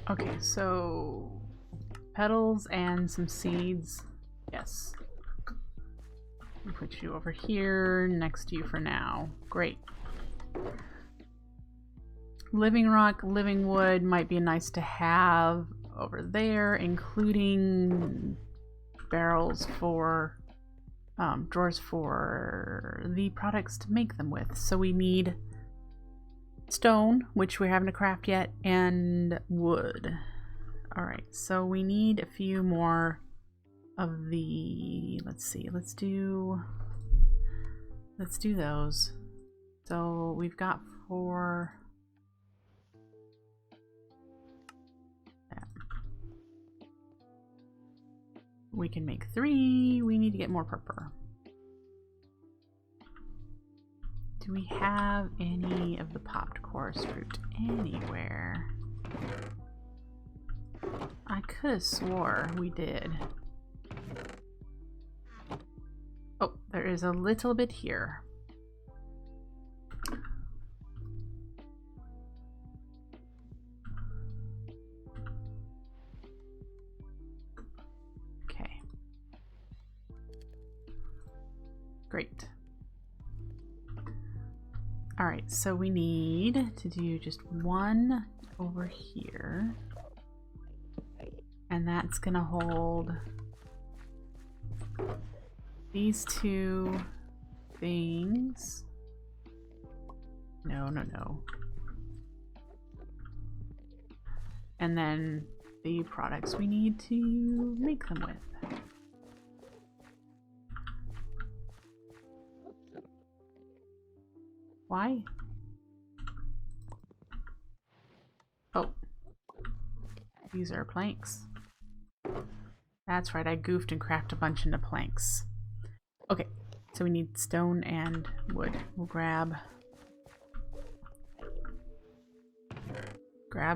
Okay, so petals and some seeds. Yes. I'll put you over here next to you for now. Great. Living rock, living wood might be nice to have over there, including barrels for drawers for the products to make them with. So we need stone, which we haven't craft yet, and wood. Alright, so we need a few more of the, let's see, let's do those. So we've got 4. We can make 3. We need to get more purple. Do we have any of the popped chorus fruit anywhere? I could have swore we did. Oh, there is a little bit here. Okay. Great. Alright, so we need to do just 1 over here. And that's gonna hold these 2 things. No. And then the products we need to make them with. Why? Oh. These are planks. That's right, I goofed and crafted a bunch into planks. Okay, so we need stone and wood. We'll grab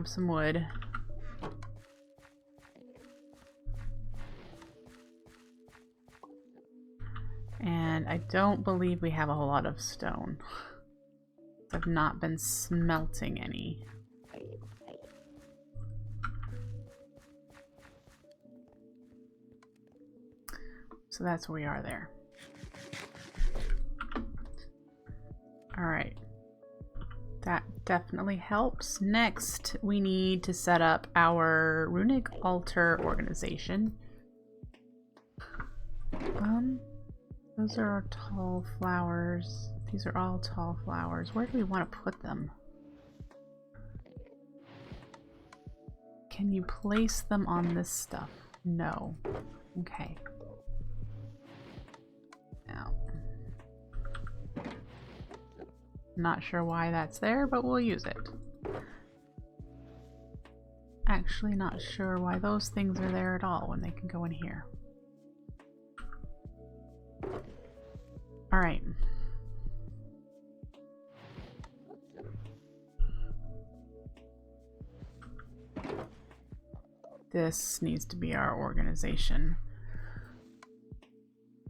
some wood. And I don't believe we have a whole lot of stone. I've not been smelting any. So that's where we are there. Alright. That definitely helps. Next, we need to set up our Runic Altar organization. Those are our tall flowers. These are all tall flowers. Where do we want to put them? Can you place them on this stuff? No. Okay. Now. Not sure why that's there, but we'll use it. Actually, not sure why those things are there at all when they can go in here. Alright. This needs to be our organization.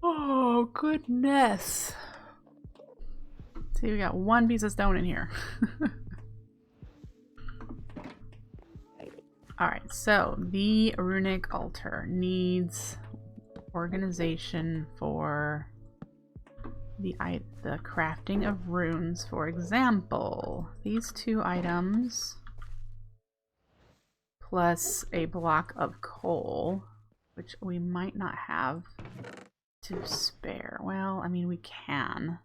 Oh, goodness. See, we got 1 piece of stone in here. Alright, so the Runic Altar needs organization for the crafting of runes. For example, these 2 items plus a block of coal, which we might not have to spare. Well, I mean, we can.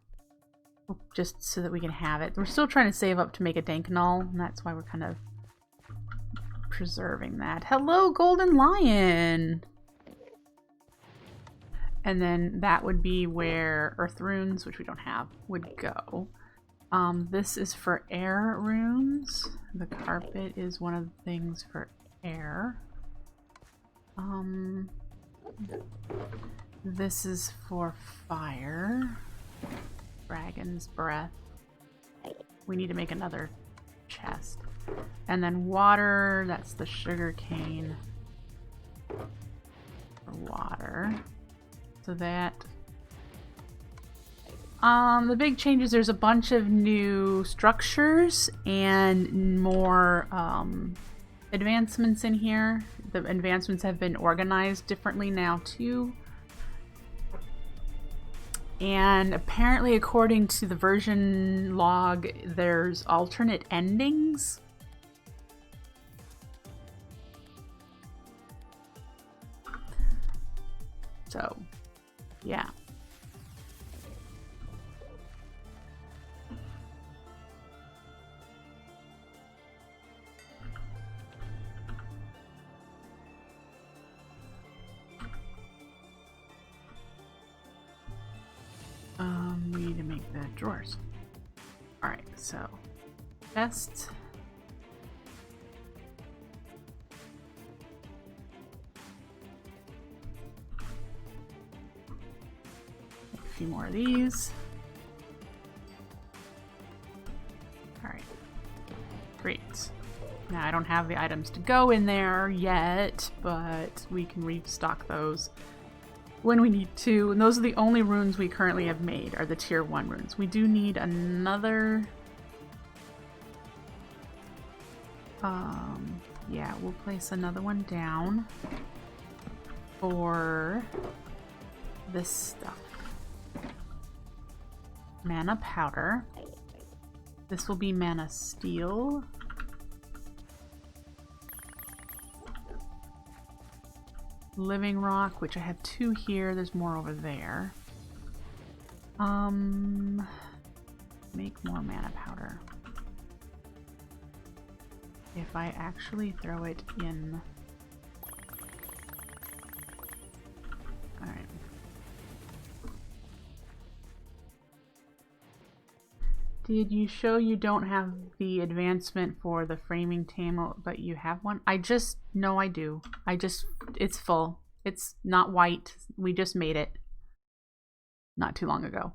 Just so that we can have it. We're still trying to save up to make a Dankanol, and that's why we're kind of preserving that. Hello, Golden Lion! And then that would be where Earth Runes, which we don't have, would go. This is for air runes. The carpet is one of the things for air. This is for fire. Dragon's breath. We need to make another chest. And then water, that's the sugar cane for water. So that the big changes, there's a bunch of new structures and more advancements in here. The advancements have been organized differently now too. And apparently, according to the version log, there's alternate endings. So, yeah. We need to make the drawers. Alright, so chest. A few more of these. Alright. Great. Now I don't have the items to go in there yet, but we can restock those when we need to. And those are the only runes we currently have made, are the tier 1 runes. We do need another... yeah, we'll place another one down for this stuff. Mana powder. This will be mana steel. Living rock, which I have 2 here. There's more over there. Make more mana powder. If I actually throw it in... Alright. Did you show you don't have the advancement for the framing table, but you have one? No, I do. It's full. It's not white. We just made it not too long ago.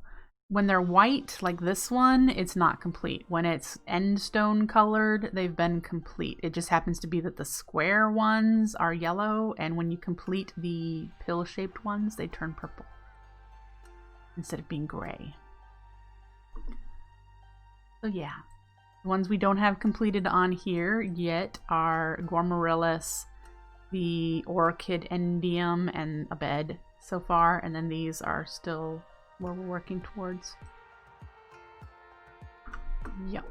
When they're white, like this one, it's not complete. When it's end stone colored, they've been complete. It just happens to be that the square ones are yellow, and when you complete the pill-shaped ones, they turn purple instead of being gray. So yeah, the ones we don't have completed on here yet are Gormarillus, the Orchid Endium, and a bed so far, and then these are still where we're working towards. Yep.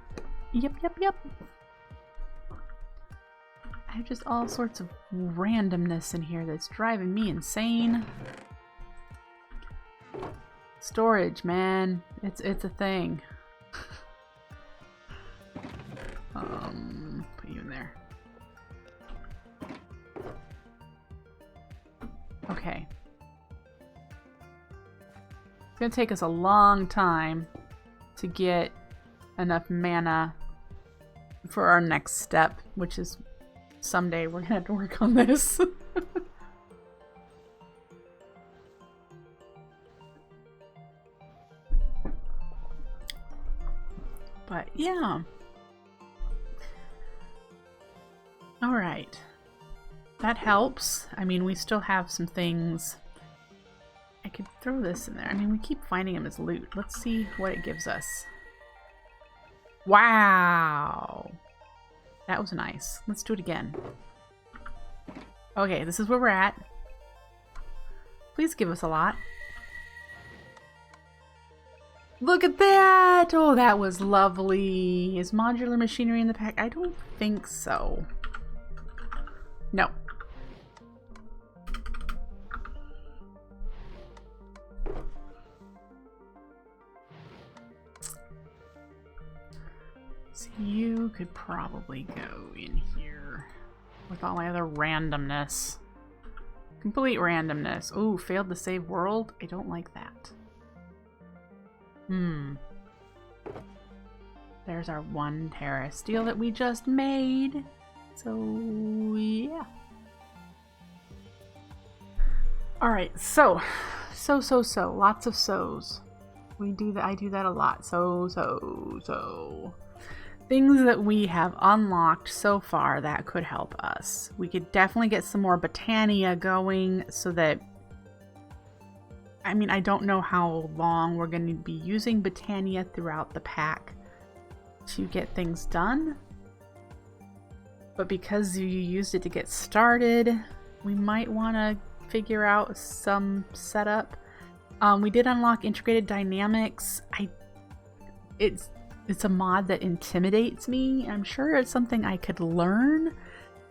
I have just all sorts of randomness in here that's driving me insane. Storage, man. It's a thing. Put you in there. Okay. It's gonna take us a long time to get enough mana for our next step, which is someday we're gonna have to work on this. But yeah. Alright. That helps. I mean, we still have some things. I could throw this in there. I mean, we keep finding them as loot. Let's see what it gives us. Wow! That was nice. Let's do it again. Okay, this is where we're at. Please give us a lot. Look at that! Oh, that was lovely. Is modular machinery in the pack? I don't think so. No. So you could probably go in here with all my other randomness. Complete randomness. Ooh, failed to save world? I don't like that. There's our 1 Terra steel that we just made. So, yeah. Alright, so. Lots of so's. I do that a lot. So. Things that we have unlocked so far that could help us. We could definitely get some more Botania going so that... I mean, I don't know how long we're going to be using Botania throughout the pack to get things done. but because you used it to get started, we might want to figure out some setup. We did unlock integrated dynamics. It's a mod that intimidates me. I'm sure it's something I could learn,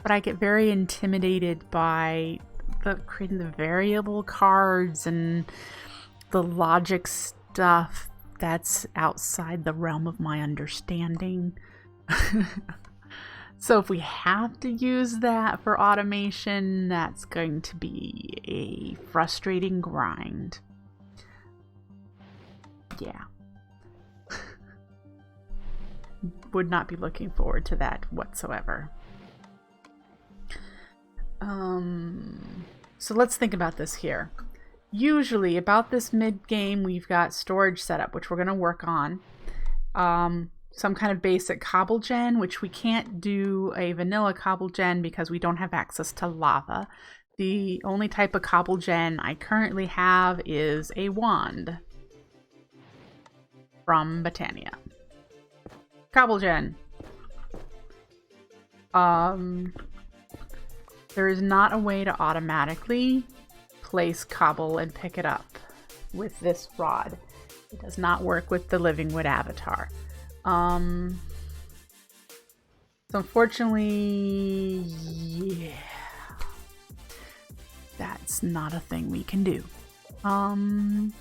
but I get very intimidated by creating the variable cards and the logic stuff that's outside the realm of my understanding. So if we have to use that for automation, that's going to be a frustrating grind. Yeah. Would not be looking forward to that whatsoever. So let's think about this here. Usually about this mid-game, we've got storage setup, which we're going to work on. Some kind of basic cobble gen, which we can't do a vanilla cobble gen because we don't have access to lava. The only type of cobble gen I currently have is a wand from Botania. Cobble gen. There is not a way to automatically place cobble and pick it up with this rod. It does not work with the Living Wood avatar. So unfortunately, yeah, that's not a thing we can do. And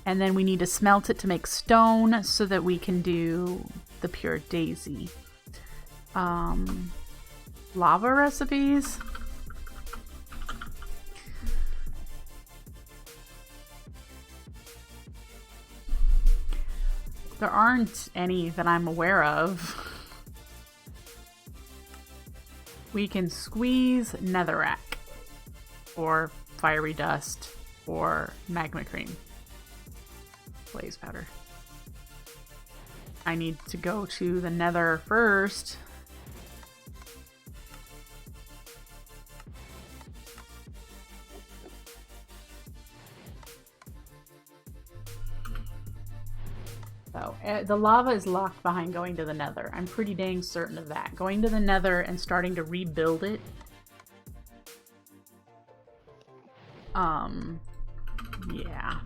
then we need to smelt it to make stone so that we can do the pure daisy. Lava recipes. There aren't any that I'm aware of. We can squeeze netherrack, or fiery dust, or magma cream. Blaze powder. I need to go to the nether first. So, the lava is locked behind going to the nether. I'm pretty dang certain of that. Going to the nether and starting to rebuild it. Yeah.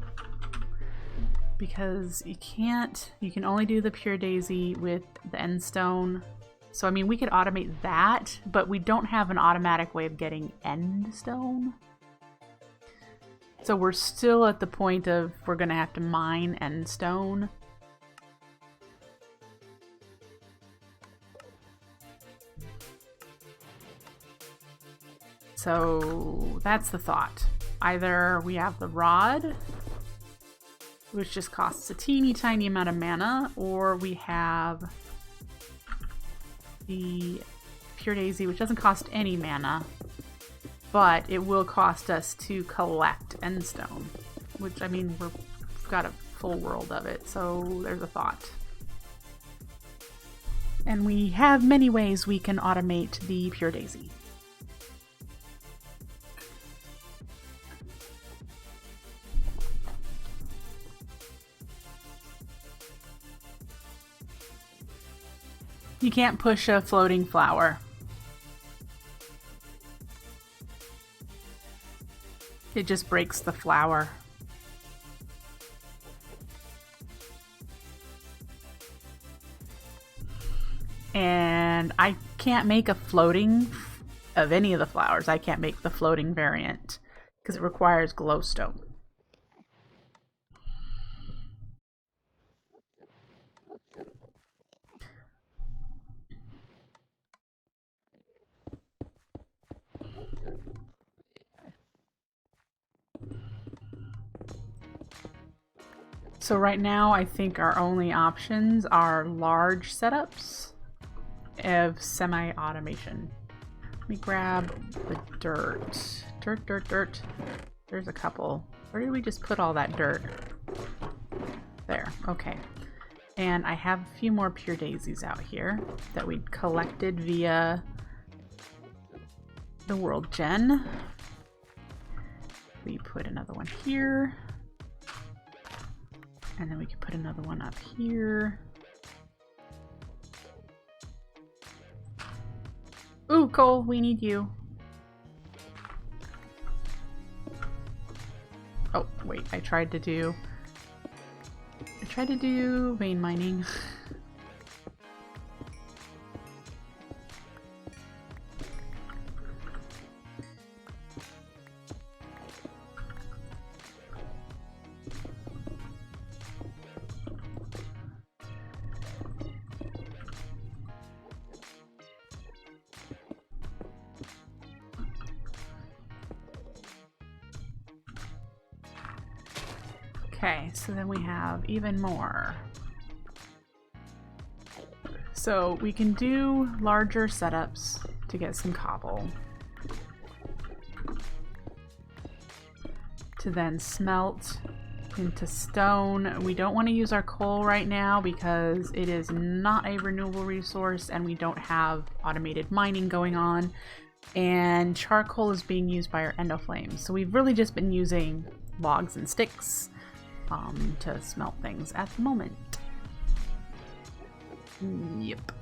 Because you can only do the pure daisy with the end stone. So, I mean, we could automate that, but we don't have an automatic way of getting end stone. So we're still at the point of we're going to have to mine end stone. So that's the thought. Either we have the rod, which just costs a teeny tiny amount of mana, or we have the pure daisy, which doesn't cost any mana, but it will cost us to collect end stone, which, I mean, we've got a full world of it, so there's a thought. And we have many ways we can automate the pure daisy. You can't push a floating flower. It just breaks the flower. And I can't make a floating of any of the flowers. I can't make the floating variant because it requires glowstone. So right now, I think our only options are large setups of semi-automation. Let me grab the dirt. Dirt. There's a couple. Where did we just put all that dirt? There, okay. And I have a few more pure daisies out here that we collected via the world gen. We put another one here. And then we could put another one up here. Ooh, coal, we need you. Oh, wait, I tried to do vein mining. Okay, so then we have even more. So we can do larger setups to get some cobble. To then smelt into stone. We don't want to use our coal right now because it is not a renewable resource and we don't have automated mining going on. And charcoal is being used by our endoflames. So we've really just been using logs and sticks to smelt things at the moment. Yep.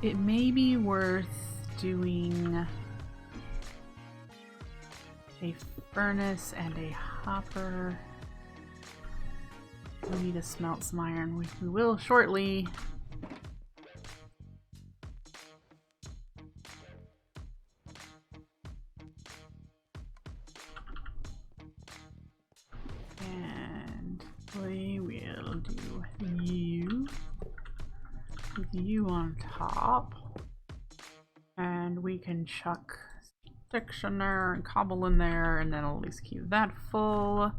It may be worth doing a furnace and a hopper. We need to smelt some iron. We will shortly. And we will do you with you on top. And we can chuck sticks in there and cobble in there, and then I'll at least keep that full.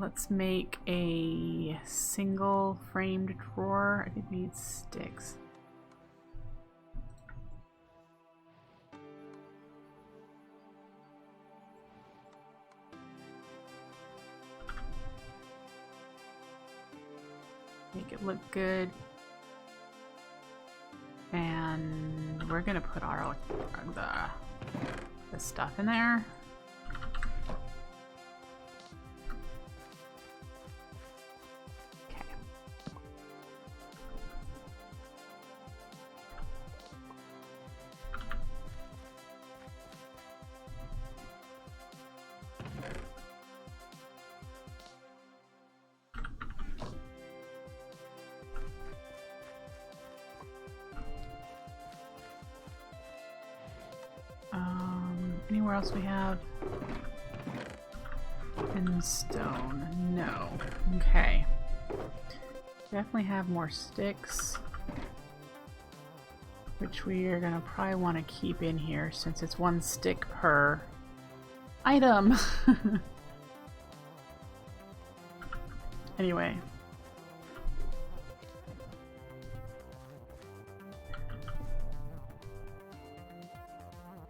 Let's make a single framed drawer. I think we need sticks. Make it look good. And we're gonna put our the stuff in there. Anywhere else we have? In stone. No. Okay. Definitely have more sticks, which we are gonna probably want to keep in here since it's one stick per item. Anyway.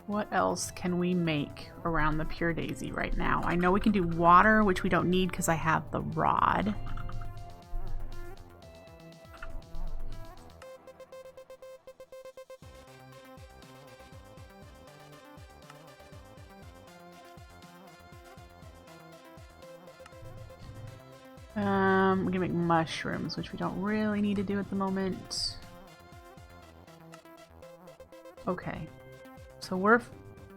What else can we make around the Pure Daisy right now? I know we can do water, which we don't need because I have the rod. We can make mushrooms, which we don't really need to do at the moment. Okay. So we're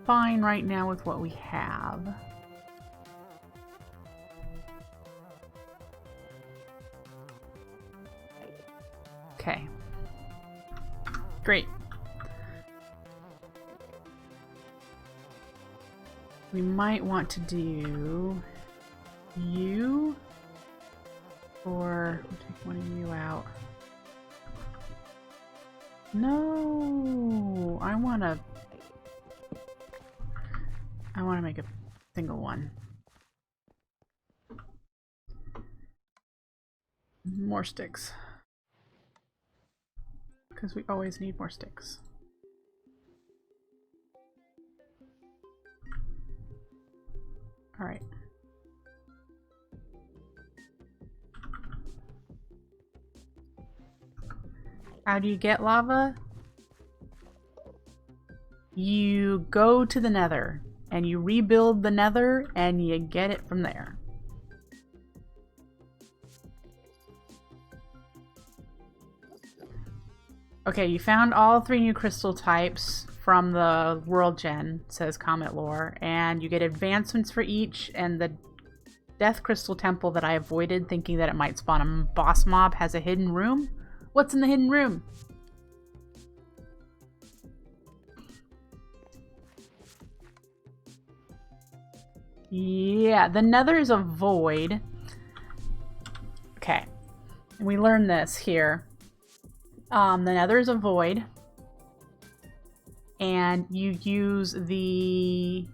fine right now with what we have. Okay. Great. We might want to do you, or we'll take one of you out. No, I want to make a single one. More sticks. Because we always need more sticks. Alright. How do you get lava? you go to the nether and you rebuild the nether and you get it from there. Okay, you found all 3 new crystal types from the world gen, says Comet Lore, and you get advancements for each, and the Death Crystal Temple that I avoided thinking that it might spawn a boss mob has a hidden room. What's in the hidden room? Yeah, the nether is a void. Okay, and we learned this here. The nether is a void, and you use the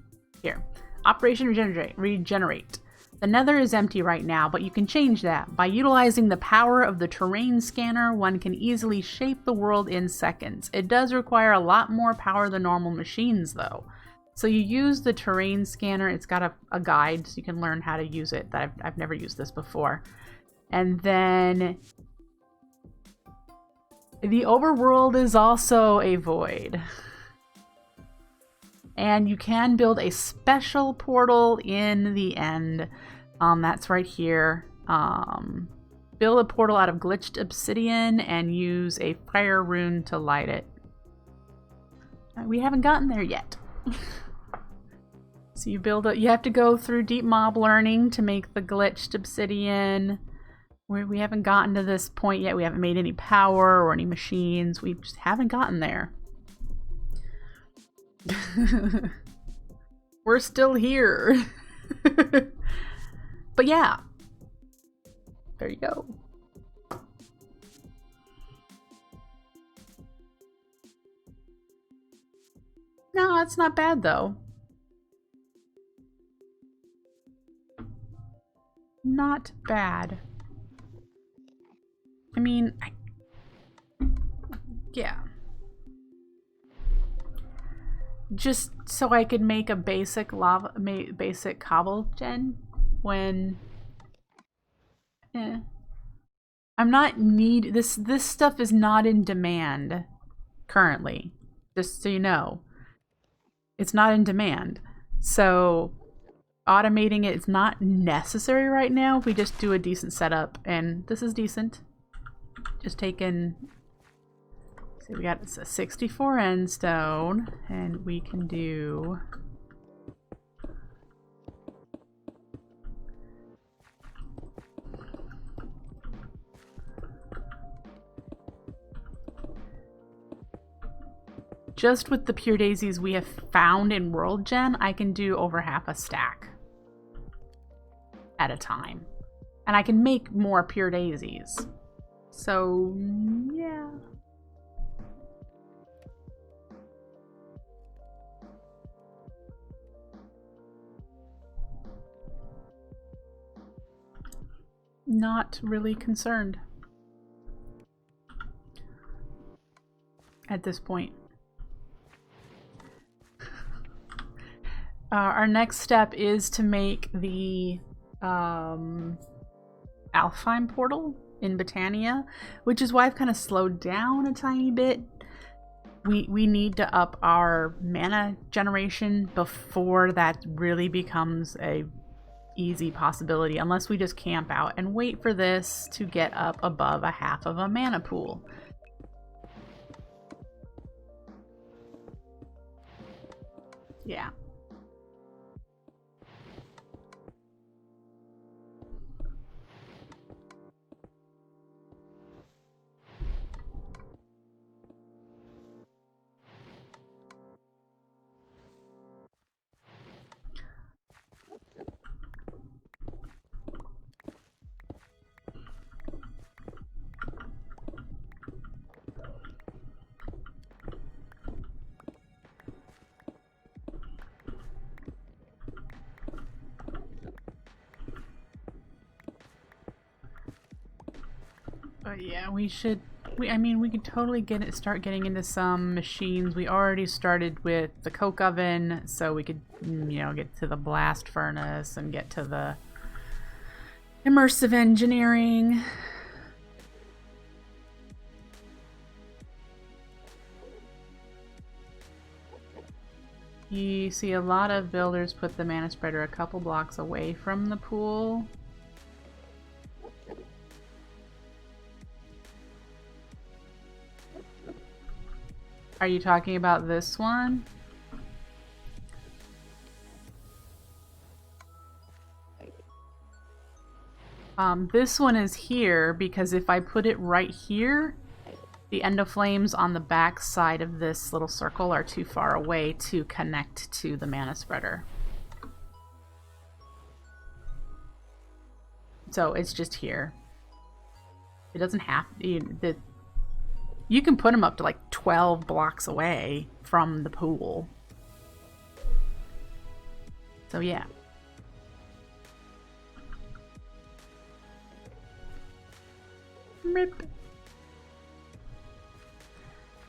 Operation Regenerate. The nether is empty right now, but you can change that. By utilizing the power of the terrain scanner, one can easily shape the world in seconds. It does require a lot more power than normal machines, though. So you use the terrain scanner. It's got a guide, so you can learn how to use it. I've never used this before. And then the overworld is also a void. And you can build a special portal in the end. That's right here. Build a portal out of glitched obsidian and use a fire rune to light it. We haven't gotten there yet. So you have to go through deep mob learning to make the glitched obsidian. We haven't gotten to this point yet. We haven't made any power or any machines. We just haven't gotten there. We're still here. But yeah. There you go. No, it's not bad though. Not bad. I mean, yeah. Just so I could make a basic cobble gen when I'm not this stuff is not in demand currently, just so you know. It's not in demand, so automating it is not necessary right now. We just do a decent setup, and this is decent. Just taking, see, we got a 64 end stone, and we can do just with the pure daisies we have found in World Gen, I can do over half a stack at a time. And I can make more pure daisies. So, yeah. Not really concerned at this point. Our next step is to make the Alphine Portal in Britannia, which is why I've kind of slowed down a tiny bit. We need to up our mana generation before that really becomes a easy possibility, unless we just camp out and wait for this to get up above a half of a mana pool. Yeah. Yeah, we should. I mean, we could totally start getting into some machines. We already started with the coke oven, so we could, you know, get to the blast furnace and get to the immersive engineering. You see a lot of builders put the mana spreader a couple blocks away from the pool. Are you talking about this one? This one is here because if I put it right here, the endoflames on the back side of this little circle are too far away to connect to the mana spreader. So it's just here. It doesn't have to. You can put them up to like 12 blocks away from the pool. So yeah. Rip.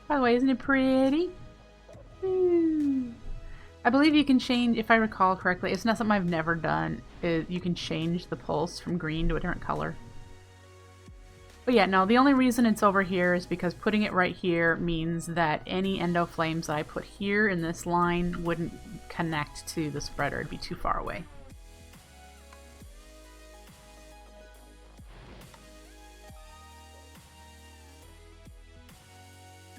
By the way, isn't it pretty? I believe you can change, if I recall correctly, it's not something I've never done. You can change the pulse from green to a different color. But yeah, no, the only reason it's over here is because putting it right here means that any endo flames that I put here in this line wouldn't connect to the spreader. It'd be too far away.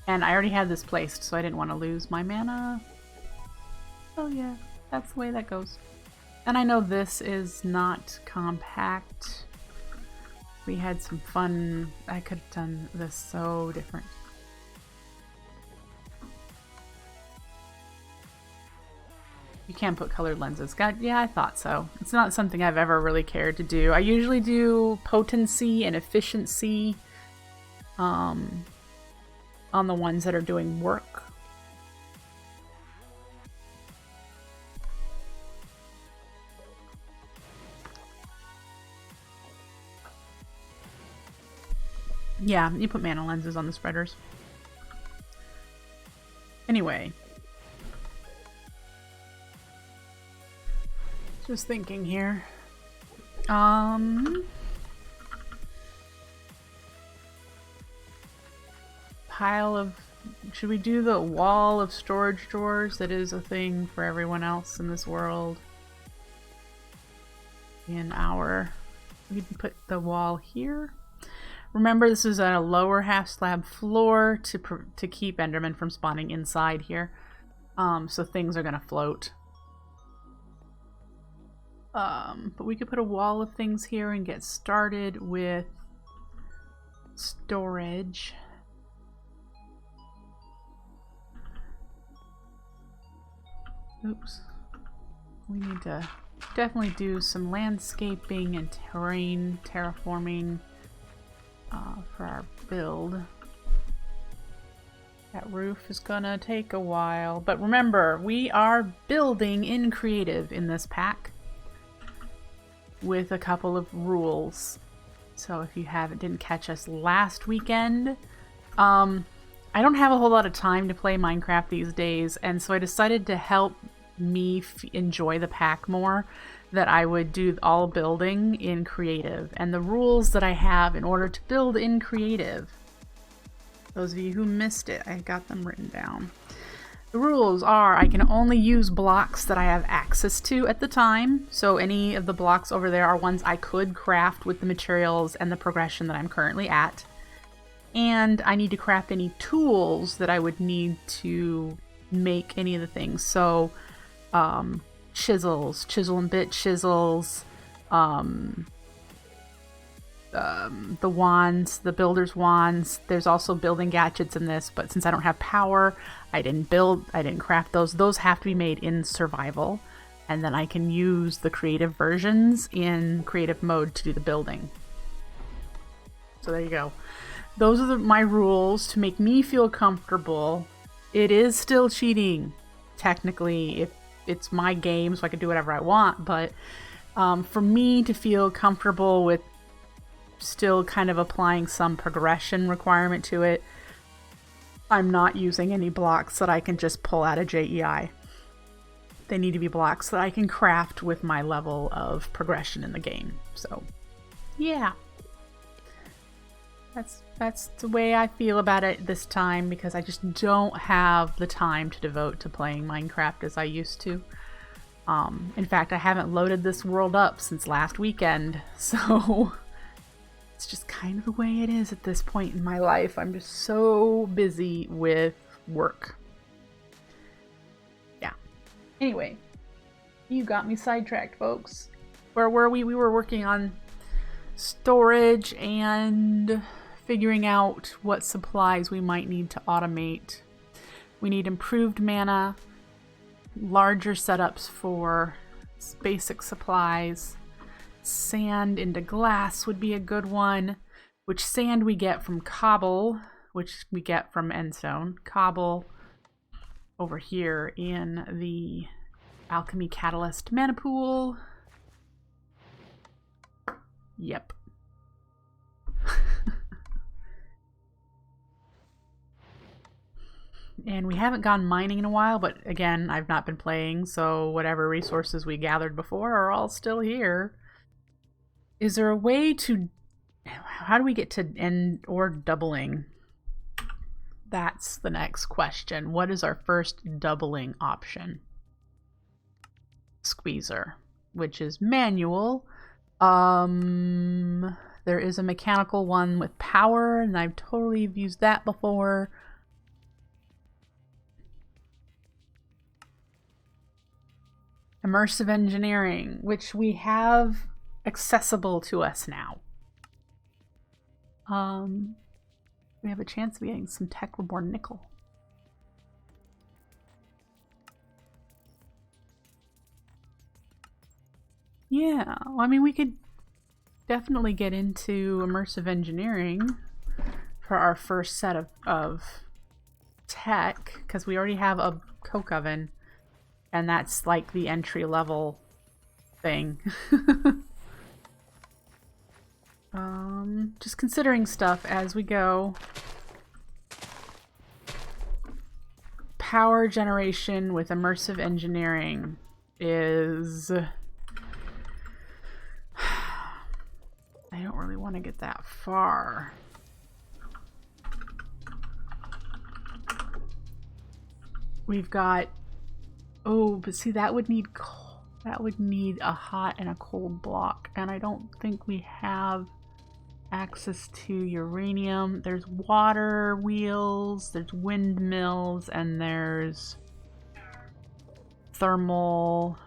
And I already had this placed, so I didn't want to lose my mana. Oh yeah, that's the way that goes. And I know this is not compact. We had some fun. I could have done this so different. You can put colored lenses. God, yeah, I thought so. It's not something I've ever really cared to do. I usually do potency and efficiency on the ones that are doing work. Yeah, you put mana lenses on the spreaders. Anyway. Just thinking here. Pile of... Should we do the wall of storage drawers? That is a thing for everyone else in this world. In our... We can put the wall here. Remember, this is a lower half slab floor to keep Enderman from spawning inside here. So things are gonna float. But we could put a wall of things here and get started with storage. Oops. We need to definitely do some landscaping and terraforming for our build. That roof is gonna take a while, but remember, we are building in creative in this pack with a couple of rules. So if you didn't catch us last weekend, I don't have a whole lot of time to play Minecraft these days, and so I decided to help me enjoy the pack more, that I would do all building in creative. And the rules that I have in order to build in creative, those of you who missed it, I got them written down. The rules are I can only use blocks that I have access to at the time, so any of the blocks over there are ones I could craft with the materials and the progression that I'm currently at. And I need to craft any tools that I would need to make any of the things. So, chisels, chisel and bit chisels, the wands, the builder's wands. There's also building gadgets in this, but since I don't have power, I didn't craft those. Those have to be made in survival, and then I can use the creative versions in creative mode to do the building. So there you go. Those are my rules to make me feel comfortable. It is still cheating, technically, if it's my game, so I can do whatever I want, but for me to feel comfortable with still kind of applying some progression requirement to it, I'm not using any blocks that I can just pull out of JEI. They need to be blocks that I can craft with my level of progression in the game. So, yeah. That's the way I feel about it this time, because I just don't have the time to devote to playing Minecraft as I used to. In fact, I haven't loaded this world up since last weekend, so it's just kind of the way it is at this point in my life. I'm just so busy with work. Yeah. Anyway, you got me sidetracked, folks. Where were we? We were working on storage and figuring out what supplies we might need to automate. We need improved mana, larger setups for basic supplies. Sand into glass would be a good one, which sand we get from cobble, which we get from endstone. Cobble over here in the alchemy catalyst mana pool. Yep. And we haven't gone mining in a while, but again, I've not been playing, so whatever resources we gathered before are all still here. Is there a way to... How do we get to end or doubling? That's the next question. What is our first doubling option? Squeezer, which is manual. There is a mechanical one with power, and I've totally used that before. Immersive engineering, which we have accessible to us now. We have a chance of getting some tech reborn nickel. Yeah, well, I mean, we could definitely get into immersive engineering for our first set of tech, because we already have a coke oven, and that's like the entry level thing. Just considering stuff as we go. Power generation with immersive engineering is... I don't really want to get that far. We've got... Oh, but see, that would need coal. That would need a hot and a cold block, and I don't think we have access to uranium. There's water wheels, there's windmills, and there's thermal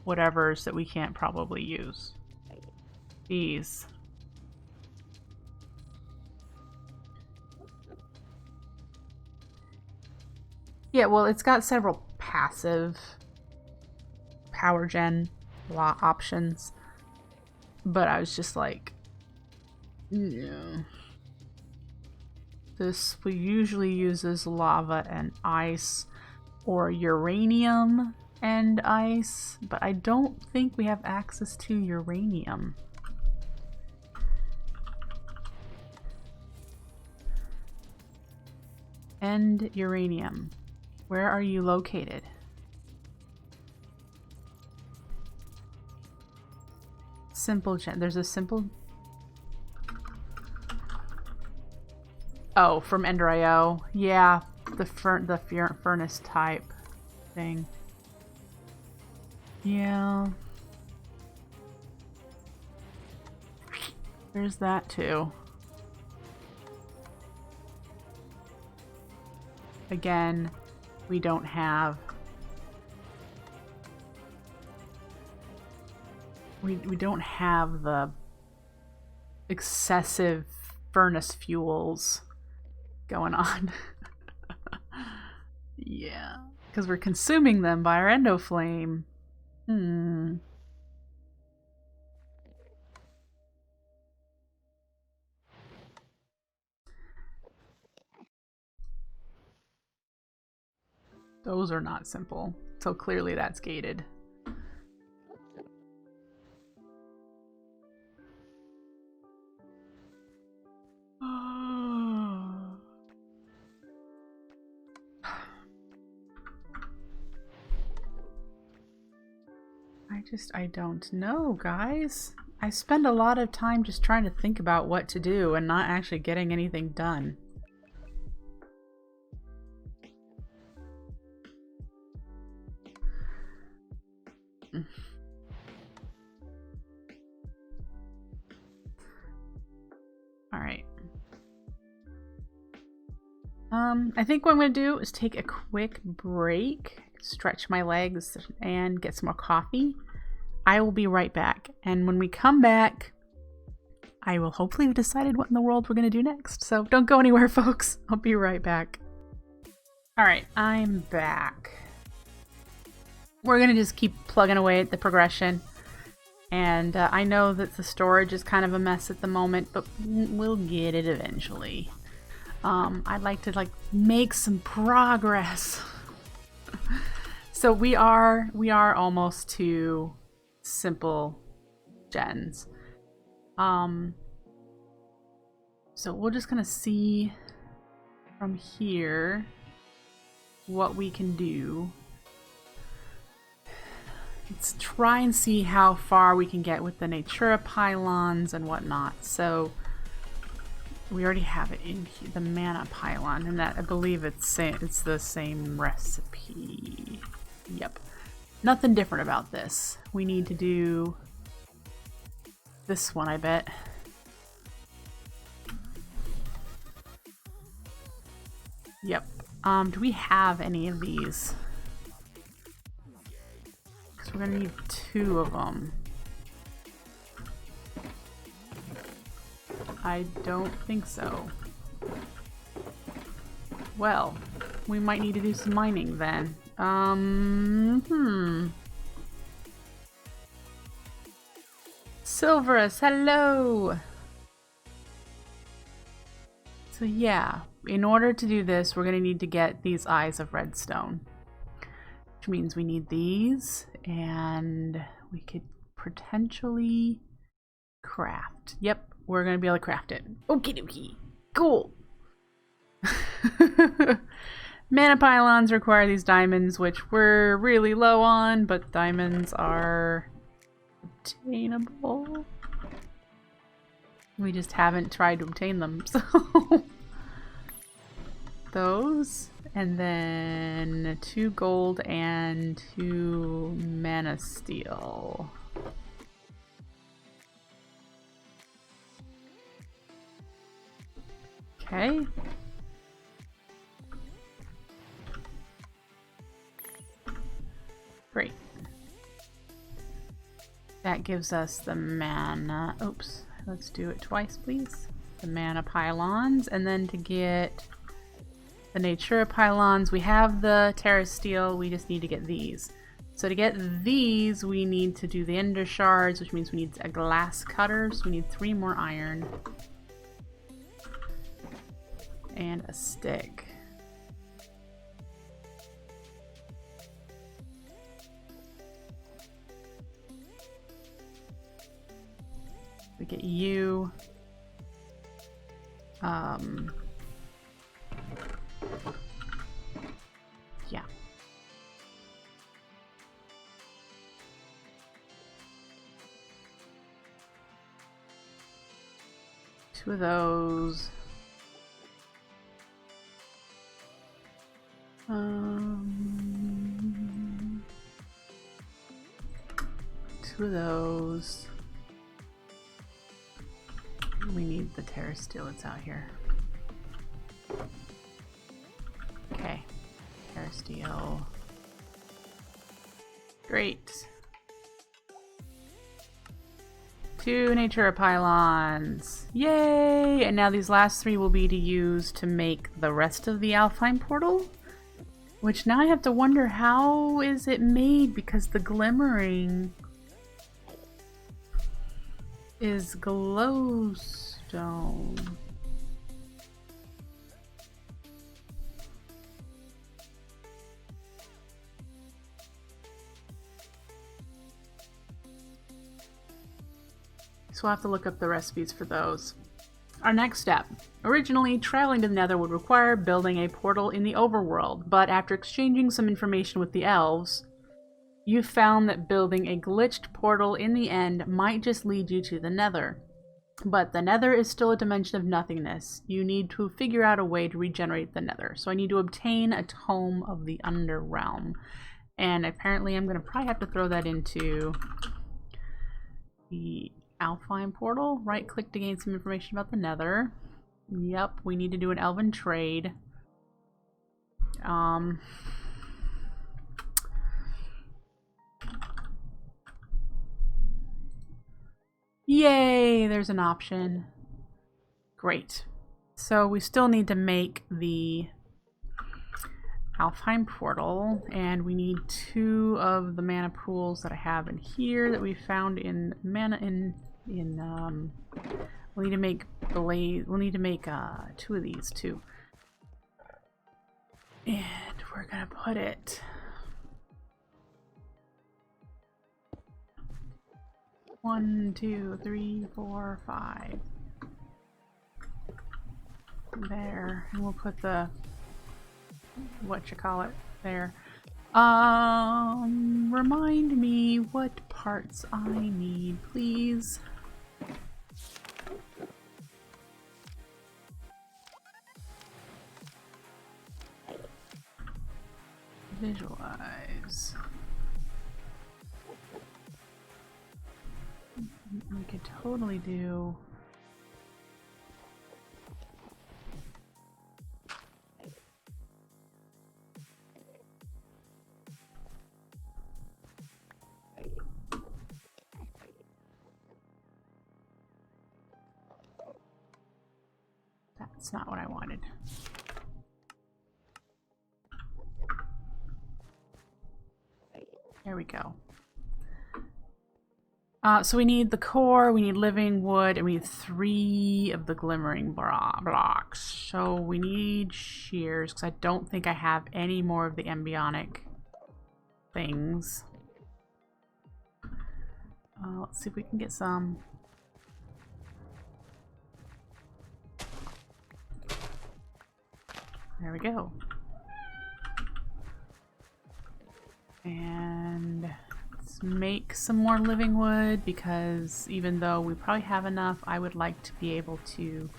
whatevers that we can't probably use. These. Yeah, well, it's got several passive power gen options, but I was just like, yeah. This usually uses lava and ice, or uranium and ice, but I don't think we have access to uranium. And uranium. Where are you located? Simple gen. There's a simple... Oh, from Ender.io. Yeah, the furnace type thing. Yeah. There's that too. Again, we don't have... We don't have the excessive furnace fuels going on. Yeah, because we're consuming them by our endoflame. Those are not simple, so clearly that's gated. I don't know, guys. I spend a lot of time just trying to think about what to do and not actually getting anything done. Alright. I think what I'm going to do is take a quick break, stretch my legs, and get some more coffee. I will be right back. And when we come back, I will hopefully have decided what in the world we're going to do next. So don't go anywhere, folks. I'll be right back. Alright, I'm back. We're going to just keep plugging away at the progression. And I know that the storage is kind of a mess at the moment, but we'll get it eventually. I'd like to make some progress. So we are almost to simple gens. So we're just gonna see from here what we can do. Let's try and see how far we can get with the Natura Pylons and whatnot. So we already have it in here, the mana pylon, and that I believe it's the same recipe. Yep. Nothing different about this. We need to do this one, I bet. Yep. Do we have any of these? Because we're gonna need 2 of them. I don't think so. Well, we might need to do some mining then. Silverus, hello! So yeah, in order to do this, we're going to need to get these Eyes of Redstone. Which means we need these, and we could potentially craft. Yep, we're going to be able to craft it. Okie dokie. Cool. Mana pylons require these diamonds, which we're really low on, but diamonds are obtainable. We just haven't tried to obtain them, so those, and then 2 gold and 2 mana steel. Okay. Great. That gives us the mana. Oops. Let's do it twice, please. The mana pylons, and then to get the Natura pylons, we have the Terra steel. We just need to get these. So to get these, we need to do the ender shards, which means we need a glass cutter. So we need 3 more iron and a stick. We get you. Yeah. Two of those. Two of those. We need the Terra steel that's out here. Okay. Terra steel. Great. 2 Natura pylons. Yay! And now these last 3 will be to use to make the rest of the Alphine Portal. Which now I have to wonder, how is it made? Because the glimmering is glowstone. So we'll have to look up the recipes for those. Our next step. Originally, traveling to the nether would require building a portal in the overworld, but after exchanging some information with the elves, You found that building a glitched portal in the end might just lead you to the nether. But the nether is still a dimension of nothingness. You need to figure out a way to regenerate the nether. So I need to obtain a tome of the underrealm. And apparently I'm going to probably have to throw that into the Alphine Portal. Right click to gain some information about the nether. Yep, we need to do an elven trade. Yay, there's an option. Great. So we still need to make the Alphine Portal, and we need 2 of the mana pools that I have in here that we found in mana we'll need to make blaze. We'll need to make 2 of these too. And we're gonna put it one, 2, 3, 4, 5 there, and we'll put the there. Remind me what parts I need, please. Visualize. We could totally do that's not what I wanted. There we go. So we need the core, we need living wood, and we need 3 of the glimmering blocks. So we need shears, because I don't think I have any more of the embryonic things. Let's see if we can get some. There we go. And let's make some more living wood, because even though we probably have enough, I would like to be able to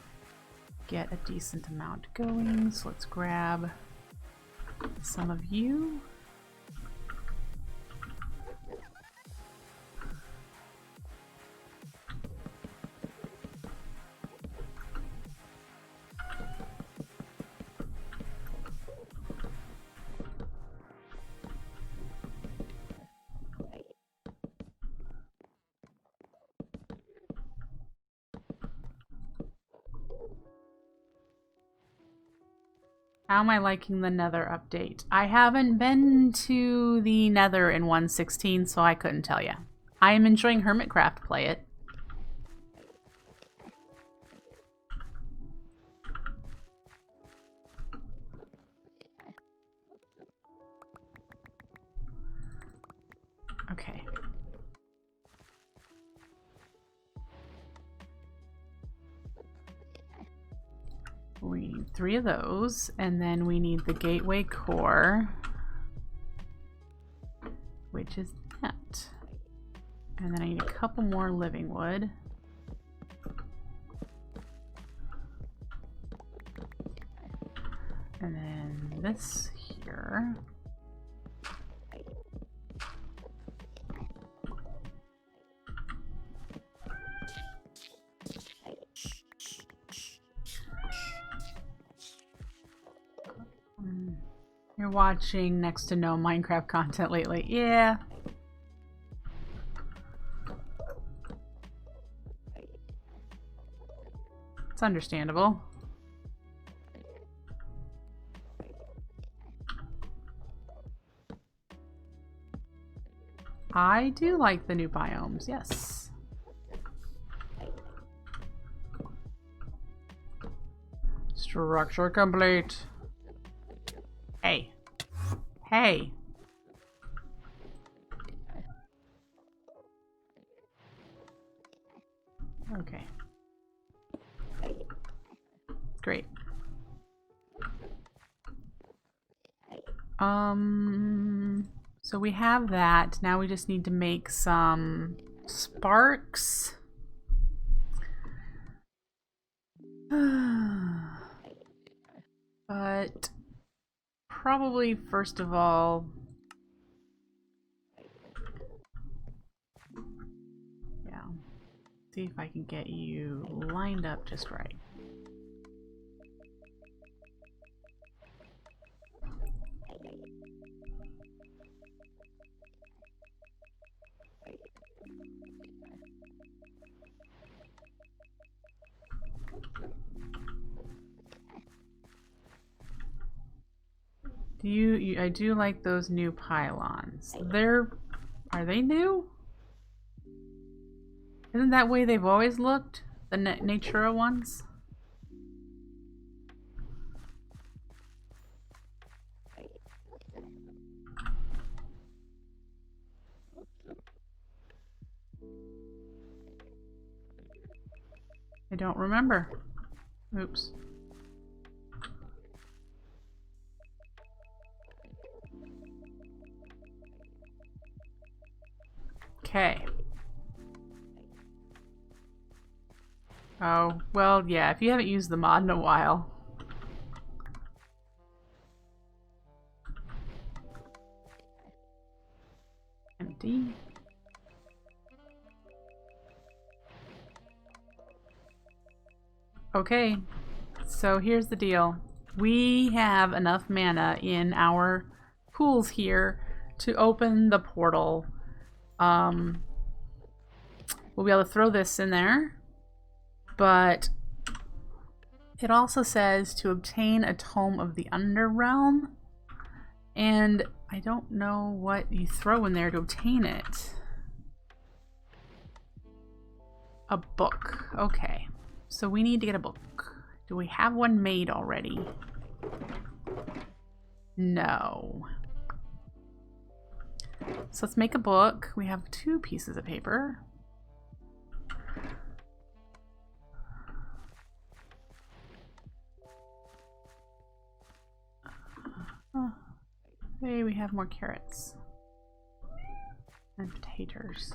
get a decent amount going. So let's grab some of you. How am I liking the nether update? I haven't been to the nether in 1.16, so I couldn't tell you. I am enjoying Hermitcraft play it. Okay. We need 3 of those, and then we need the gateway core, which is that. And then I need a couple more living wood. And then this here. You're watching next to no Minecraft content lately. Yeah. It's understandable. I do like the new biomes, yes. Structure complete. Hey. Hey. Okay. Great. So we have that. Now we just need to make some sparks. But probably first of all, yeah, see if I can get you lined up just right. I do like those new pylons. Are they new? Isn't that way they've always looked? The Natura ones? I don't remember. Oops. Okay. Oh, well, yeah, if you haven't used the mod in a while. Empty. Okay, so here's the deal. We have enough mana in our pools here to open the portal. We'll be able to throw this in there, but it also says to obtain a tome of the Underrealm, and I don't know what you throw in there to obtain it. A book. Okay, so we need to get a book. Do we have one made already? No. So let's make a book. We have 2 pieces of paper. Hey, we have more carrots and potatoes.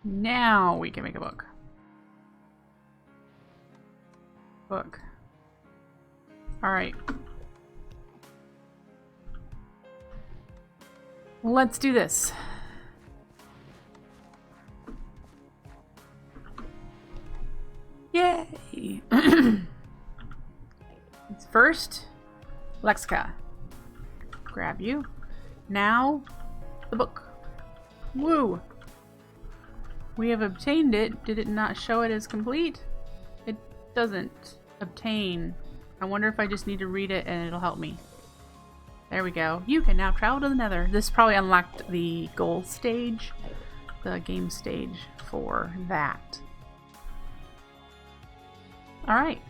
Now we can make a book. Book. Alright. Let's do this. Yay! First, Lexica. Grab you. Now, the book. Woo! We have obtained it. Did it not show it as complete? It doesn't obtain. I wonder if I just need to read it and it'll help me. There we go. You can now travel to the nether. This probably unlocked the goal stage, the game stage for that. Alright.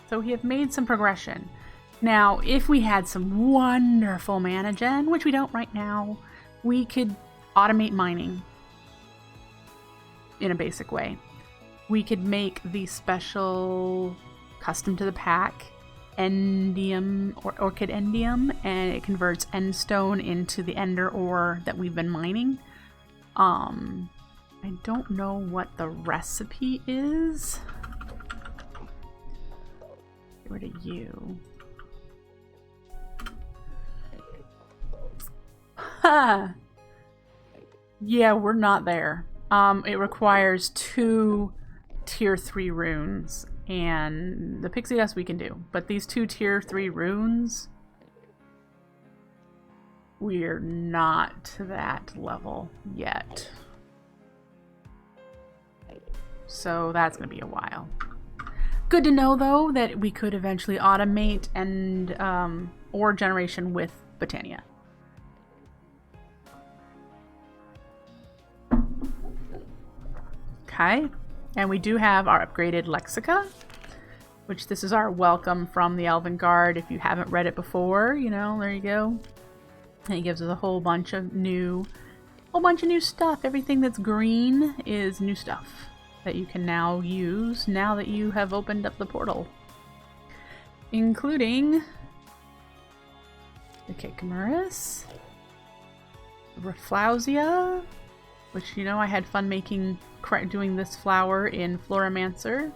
So we have made some progression. Now, if we had some wonderful mana gen, which we don't right now, we could automate mining in a basic way. We could make the special custom to the pack endium or orchid endium, and it converts endstone into the ender ore that we've been mining. I don't know what the recipe is. Get rid of you. Ha! Yeah, we're not there. It requires 2 tier 3 runes, and the pixie dust we can do, but these 2 tier 3 runes, we're not to that level yet. So that's going to be a while. Good to know, though, that we could eventually automate and ore generation with Botania. Okay, and we do have our upgraded Lexica, which this is our welcome from the Elven Guard. If you haven't read it before, you know, there you go. And it gives us a whole bunch of new stuff. Everything that's green is new stuff that you can now use now that you have opened up the portal, including the Kikamaris, Rafflesia, which, you know, I had fun doing this flower in Floramancer.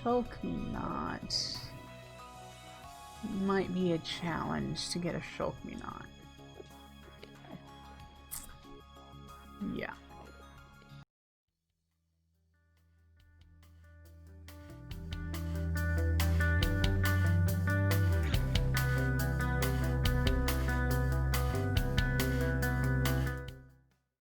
Shulk-me-not might be a challenge to get a Shulk-me-not.